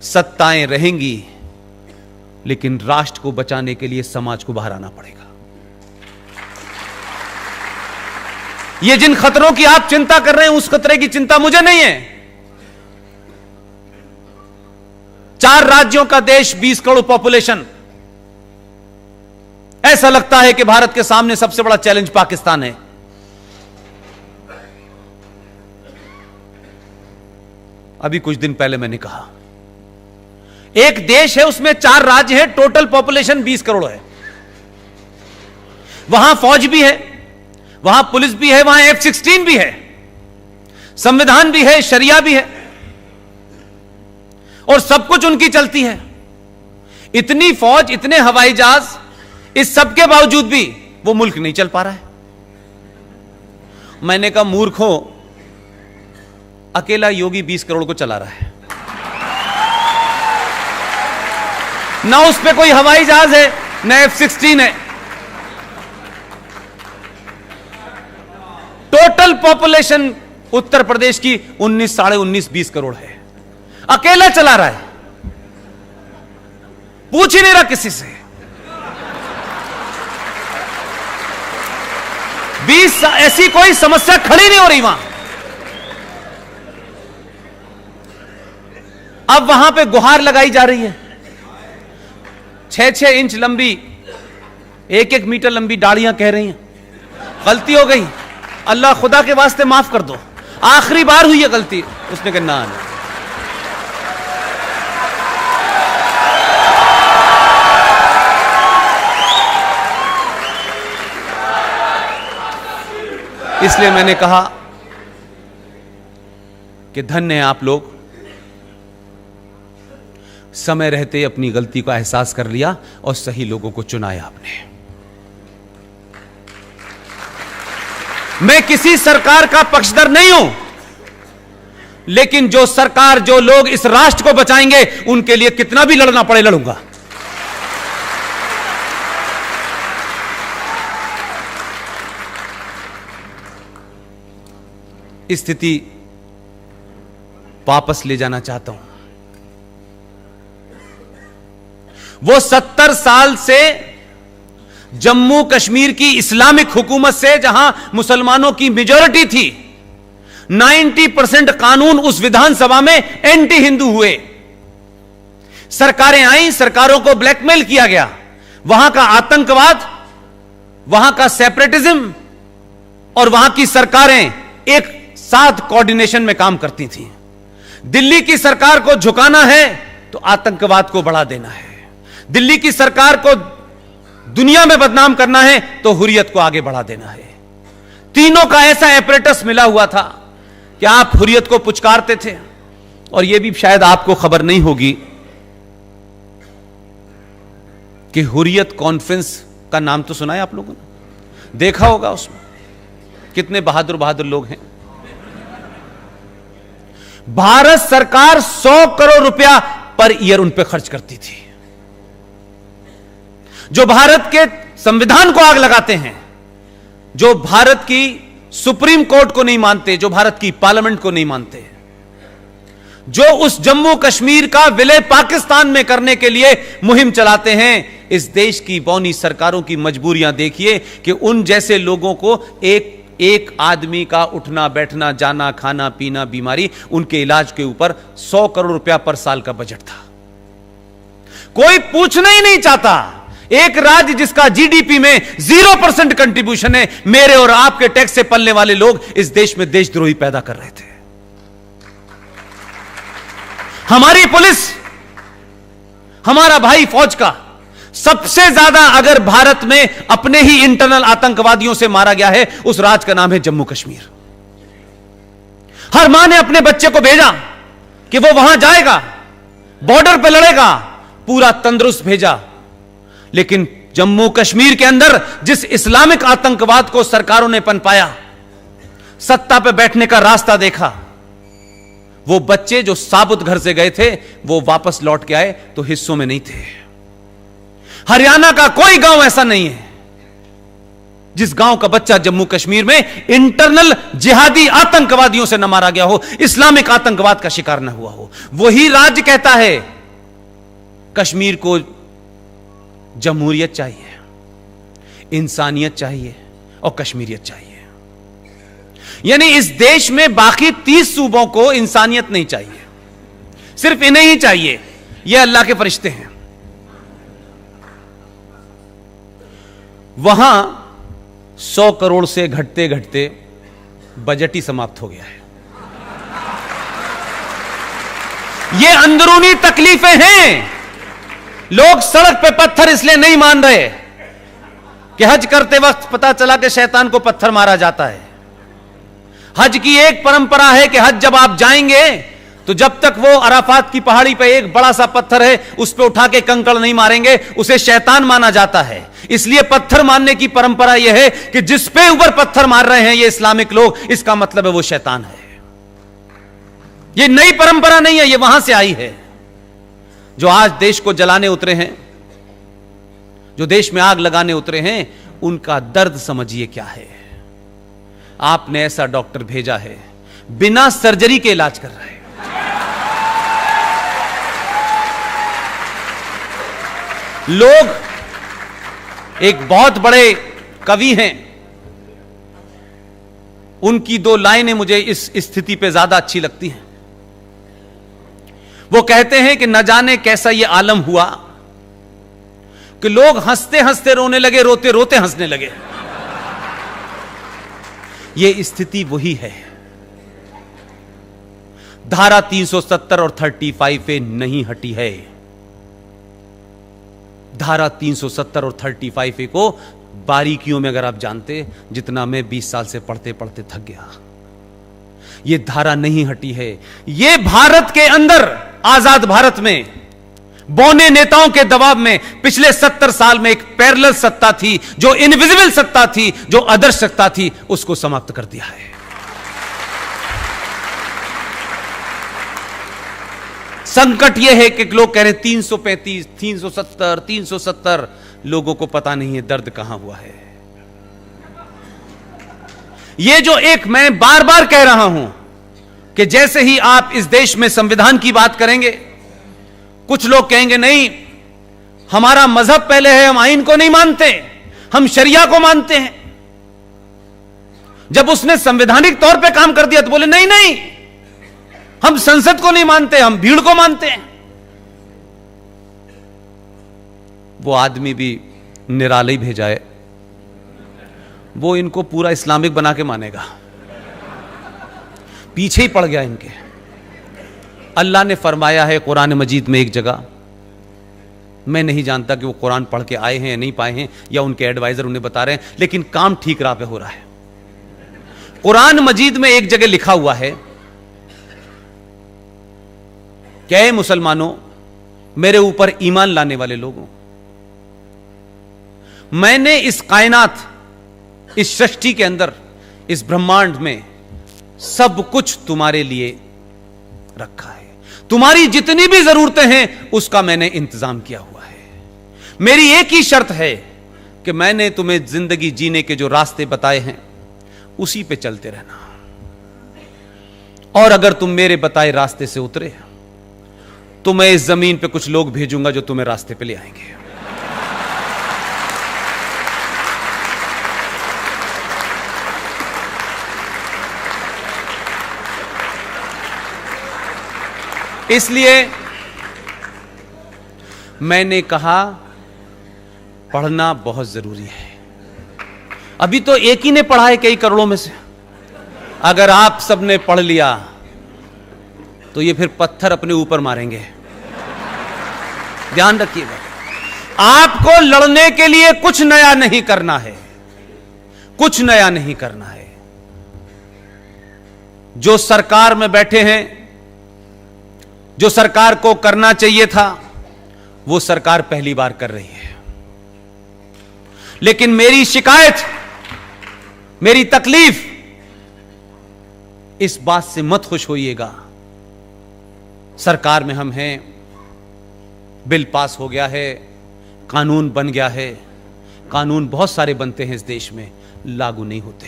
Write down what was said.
सत्ताएं रहेंगी, लेकिन राष्ट्र को बचाने के लिए समाज को बाहर आना पड़ेगा। ये जिन खतरों की आप चिंता कर रहे हैं, उस खतरे की चिंता मुझे नहीं है। 4 राज्यों का देश, 20 करोड़ पॉपुलेशन। ऐसा लगता है कि भारत के सामने सबसे बड़ा चैलेंज पाकिस्तान है। अभी कुछ दिन पहले मैंने कहा, एक देश है, उसमें 4 राज्य है, टोटल पॉपुलेशन 20 करोड़ है। वहां फौज भी है, वहां पुलिस भी है, वहां F-16 भी है, संविधान भी है, शरिया भी है, और सब कुछ उनकी चलती है। इतनी फौज, इतने हवाई जहाज, इस सब के बावजूद भी वो मुल्क नहीं चल पा रहा है। मैंने कहा, मूर्खों, अकेला योगी 20 करोड़ को चला रहा है। ना उस पे कोई हवाई जहाज है, ना F-16 है। टोटल पॉपुलेशन उत्तर प्रदेश की 19, साढ़े 19, 20 करोड़ है। अकेला चला रहा है, पूछ ही नहीं रहा किसी से। 20 ऐसी कोई समस्या खड़ी नहीं हो रही वहां। अब वहां पे गुहार लगाई जा रही है, 6-6 इंच लंबी, 1-1 मीटर लंबी डालियां कह रही हैं गलती हो गई, अल्लाह खुदा के वास्ते माफ कर दो, आखिरी बार हुई है गलती। उसने कहा ना, इसलिए मैंने कहा कि धन्य है आप लोग, समय रहते अपनी गलती का एहसास कर लिया और सही लोगों को चुनाया आपने। मैं किसी सरकार का पक्षधर नहीं हूं, लेकिन जो सरकार, जो लोग इस राष्ट्र को बचाएंगे, उनके लिए कितना भी लड़ना पड़े लड़ूंगा। स्थिति वापस ले जाना चाहता हूं। वो 70 साल से जम्मू कश्मीर की इस्लामिक हुकूमत से, जहां मुसलमानों की मेजॉरिटी थी, 90% कानून उस विधानसभा में एंटी हिंदू हुए। सरकारें आई, सरकारों को ब्लैकमेल किया गया, वहां का आतंकवाद, वहां का सेपरेटिज्म, और वहां की सरकारें एक साथ कोऑर्डिनेशन में काम करती थी। दिल्ली की सरकार को झुकाना है तो आतंकवाद को बढ़ा देना है, दिल्ली की सरकार को दुनिया में बदनाम करना है तो हुर्रियत को आगे बढ़ा देना है। तीनों का ऐसा एपरेटस मिला हुआ था कि आप हुर्रियत को पुचकारते थे। और यह भी शायद आपको खबर नहीं होगी कि हुर्रियत कॉन्फ्रेंस का नाम तो सुना है आप लोगों ने, देखा होगा उसमें कितने बहादुर बहादुर लोग हैं। भारत सरकार 100 करोड़ रुपया पर ईयर उन पे खर्च करती थी। जो भारत के संविधान को आग लगाते हैं, जो भारत की सुप्रीम कोर्ट को नहीं मानते, जो भारत की पार्लियामेंट को नहीं मानते, जो उस जम्मू कश्मीर का विलय पाकिस्तान में करने के लिए मुहिम चलाते हैं, इस देश की बौनी सरकारों की मजबूरियां देखिए कि उन जैसे लोगों को एक आदमी का उठना बैठना, जाना, खाना पीना, बीमारी, उनके इलाज के ऊपर 100 करोड़ रुपया पर साल का बजट था। कोई पूछना ही नहीं चाहता। एक राज्य जिसका जीडीपी में 0% कंट्रीब्यूशन है, मेरे और आपके टैक्स से पलने वाले लोग इस देश में देशद्रोही पैदा कर रहे थे। हमारी पुलिस, हमारा भाई फौज का सबसे ज्यादा अगर भारत में अपने ही इंटरनल आतंकवादियों से मारा गया है, उस राज्य का नाम है जम्मू कश्मीर। हर मां ने अपने बच्चे को भेजा कि वो वहां जाएगा, बॉर्डर पे लड़ेगा, पूरा तंदुरुस्त भेजा। लेकिन जम्मू कश्मीर के अंदर जिस इस्लामिक आतंकवाद को सरकारों ने पनपाया, सत्ता पे बैठने का रास्ता देखा, वो बच्चे जो साबुत घर से गए थे वो वापस लौट के आए तो हिस्सों में नहीं थे। हरियाणा का कोई गांव ऐसा नहीं है जिस गांव का बच्चा जम्मू कश्मीर में इंटरनल जिहादी आतंकवादियों से न मारा गया हो, इस्लामिक आतंकवाद का शिकार न हुआ हो, वही राज्य कहता है कश्मीर को जमहूरियत चाहिए, इंसानियत चाहिए और कश्मीरियत चाहिए। यानी इस देश में बाकी 30 सूबों को इंसानियत नहीं चाहिए, सिर्फ इन्हें ही चाहिए। ये अल्लाह के फरिश्ते हैं। वहां 100 करोड़ से घटते घटते बजट ही समाप्त हो गया है। ये अंदरूनी तकलीफें हैं। लोग सड़क पे पत्थर इसलिए नहीं मान रहे कि हज करते वक्त पता चला कि शैतान को पत्थर मारा जाता है। हज की एक परंपरा है कि हज जब आप जाएंगे तो जब तक वो अराफात की पहाड़ी पे एक बड़ा सा पत्थर है उस पे उठा के कंकड़ नहीं मारेंगे, उसे शैतान माना जाता है। इसलिए पत्थर मारने की परंपरा यह है कि जिस पे ऊपर पत्थर मार रहे हैं ये इस्लामिक लोग, इसका मतलब है वो शैतान है। ये नई परंपरा नहीं है, ये वहां से आई है। जो आज देश को जलाने उतरे हैं, जो देश में आग लगाने उतरे हैं, उनका दर्द समझिए क्या है। आपने ऐसा डॉक्टर भेजा है बिना सर्जरी के इलाज कर रहा है। लोग एक बहुत बड़े कवि हैं, उनकी 2 लाइनें मुझे इस स्थिति पे ज्यादा अच्छी लगती हैं। वो कहते हैं कि न जाने कैसा ये आलम हुआ कि लोग हंसते हंसते रोने लगे, रोते रोते हंसने लगे। ये स्थिति वही है। धारा 370 और 35 नहीं हटी है। धारा 370 और 35 को बारीकियों में अगर आप जानते, जितना मैं 20 साल से पढ़ते पढ़ते थक गया, ये धारा नहीं हटी है। ये भारत के अंदर, आजाद भारत में बौने नेताओं के दबाव में पिछले 70 साल में एक पैरेलल सत्ता थी, जो इनविजिबल सत्ता थी, जो आदर्श सत्ता थी, उसको समाप्त कर दिया है। संकट यह है कि लोग कह रहे हैं 335, 370, 370, लोगों को पता नहीं है दर्द कहां हुआ है। यह जो एक मैं बार बार कह रहा हूं कि जैसे ही आप इस देश में संविधान की बात करेंगे, कुछ लोग कहेंगे नहीं, हमारा मजहब पहले है, हम आईन को नहीं मानते, हम शरिया को मानते हैं। जब उसने संवैधानिक तौर पे काम कर दिया तो बोले नहीं नहीं, हम संसद को नहीं मानते, हम भीड़ को मानते हैं। वो आदमी भी निराले भेजा है, वो इनको पूरा इस्लामिक बना के मानेगा, पीछे ही पड़ गया इनके। अल्लाह ने फरमाया है कुरान मजीद में एक जगह, मैं नहीं जानता कि वो कुरान पढ़ के आए हैं या नहीं पाए हैं, या उनके एडवाइजर उन्हें बता रहे हैं, लेकिन काम ठीक राह पे हो रहा है। कुरान मजीद में एक जगह लिखा हुआ है, क्या है मुसलमानों, मेरे ऊपर ईमान लाने वाले लोगों, मैंने इस कायनात, इस सृष्टि के अंदर, इस ब्रह्मांड में सब कुछ तुम्हारे लिए रखा है। तुम्हारी जितनी भी जरूरतें हैं उसका मैंने इंतजाम किया हुआ है। मेरी एक ही शर्त है कि मैंने तुम्हें जिंदगी जीने के जो रास्ते बताए हैं उसी पे चलते रहना, और अगर तुम मेरे बताए रास्ते से उतरे तो मैं इस जमीन पे कुछ लोग भेजूंगा जो तुम्हें रास्ते पे ले आएंगे। इसलिए मैंने कहा पढ़ना बहुत जरूरी है। अभी तो एक ही ने पढ़ा है कई करोड़ों में से। अगर आप सबने पढ़ लिया तो ये फिर पत्थर अपने ऊपर मारेंगे। ध्यान रखिएगा, आपको लड़ने के लिए कुछ नया नहीं करना है, कुछ नया नहीं करना है। जो सरकार में बैठे हैं, जो सरकार को करना चाहिए था, वो सरकार पहली बार कर रही है। लेकिन मेरी शिकायत, मेरी तकलीफ, इस बात से मत खुश होइएगा, सरकार में हम हैं, बिल पास हो गया है, कानून बन गया है, कानून बहुत सारे बनते हैं इस देश में, लागू नहीं होते।